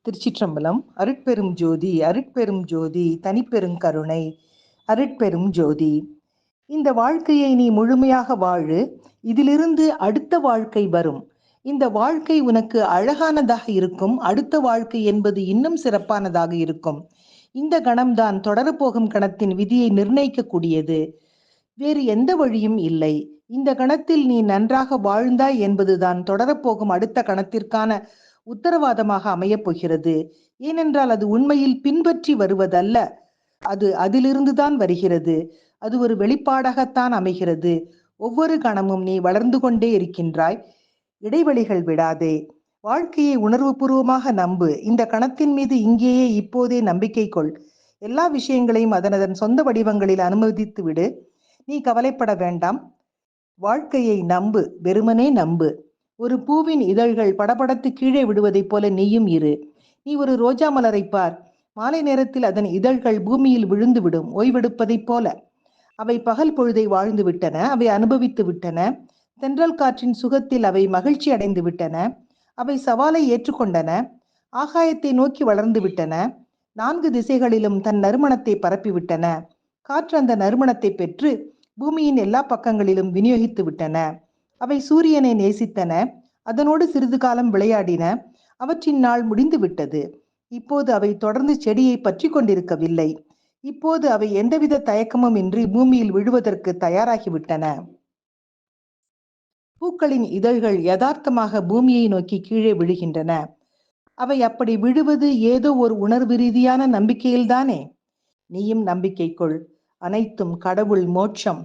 திருச்சிற்றம்பலம். அருட்பெரும் ஜோதி அருட்பெரும் ஜோதி தனிப்பெரும் கருணை அருட்பெரும் ஜோதி. இந்த வாழ்க்கையை நீ முழுமையாக வாழு. இதிலிருந்து அடுத்த வாழ்க்கை வரும். இந்த வாழ்க்கை உனக்கு அழகானதாக இருக்கும். அடுத்த வாழ்க்கை என்பது இன்னும் சிறப்பானதாக இருக்கும். இந்த கணம்தான் தொடரப்போகும் கணத்தின் விதியை நிர்ணயிக்கக்கூடியது. வேறு எந்த வழியும் இல்லை. இந்த கணத்தில் நீ நன்றாக வாழ்ந்தாய் என்பதுதான் தொடரப்போகும் அடுத்த கணத்திற்கான உத்தரவாதமாக அமையப் போகிறது. ஏனென்றால் அது உண்மையில் பின்பற்றி வருவதல்ல, அது அதிலிருந்துதான் வருகிறது. அது ஒரு வெளிப்பாடாகத்தான் அமைகிறது. ஒவ்வொரு கணமும் நீ வளர்ந்து கொண்டே இருக்கின்றாய். இடைவெளிகள் விடாதே. வாழ்க்கையை உணர்வுபூர்வமாக நம்பு. இந்த கணத்தின் மீது இங்கேயே இப்போதே நம்பிக்கை கொள். எல்லா விஷயங்களையும் அதனதன் சொந்த வடிவங்களில் அனுமதித்து விடு. நீ கவலைப்பட வேண்டாம். வாழ்க்கையை நம்பு, வெறுமனே நம்பு. ஒரு பூவின் இதழ்கள் படபடத்து கீழே விடுவதைப் போல நீயும் இரு. நீ ஒரு ரோஜா மலரை பார். மாலை நேரத்தில் அதன் இதழ்கள் பூமியில் விழுந்து விடும், ஓய்வெடுப்பதைப் போல. அவை பகல் பொழுதை வாழ்ந்து விட்டன, அவை அனுபவித்து விட்டன. தென்றல் காற்றின் சுகத்தில் அவை மகிழ்ச்சி அடைந்து விட்டன. அவை சவாலை ஏற்றுக்கொண்டன. ஆகாயத்தை நோக்கி வளர்ந்து விட்டன. 4 திசைகளிலும் தன் நறுமணத்தை பரப்பிவிட்டன. காற்று அந்த நறுமணத்தை பெற்று பூமியின் எல்லா பக்கங்களிலும் விநியோகித்து விட்டன. அவை சூரியனை நேசித்தன. அதனோடு சிறிது காலம் விளையாடின. அவற்றின் நாள் முடிந்து விட்டது. இப்போது அவை தொடர்ந்து செடியை பற்றி கொண்டிருக்கவில்லை. இப்போது அவை எந்தவித தயக்கமும் இன்றி பூமியில் விழுவதற்கு தயாராகிவிட்டன. பூக்களின் இதழ்கள் யதார்த்தமாக பூமியை நோக்கி கீழே விழுகின்றன. அவை அப்படி விழுவது ஏதோ ஒரு உணர்வு ரீதியான நம்பிக்கையில்தானே. நீயும் நம்பிக்கை கொள். அனைத்தும் கடவுள், மோட்சம்,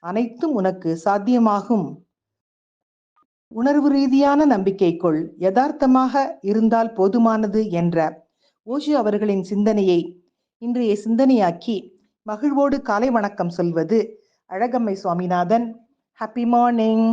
அனைத்தும் உனக்கு சாத்தியமாகும். உணர்வு ரீதியான நம்பிக்கை கொள். யதார்த்தமாக இருந்தால் போதுமானது என்ற ஓஷோ அவர்களின் சிந்தனையை இன்றைய சிந்தனையாக்கி மகிழ்வோடு காலை வணக்கம் சொல்வது அழகம்மை சுவாமிநாதன். Happy morning.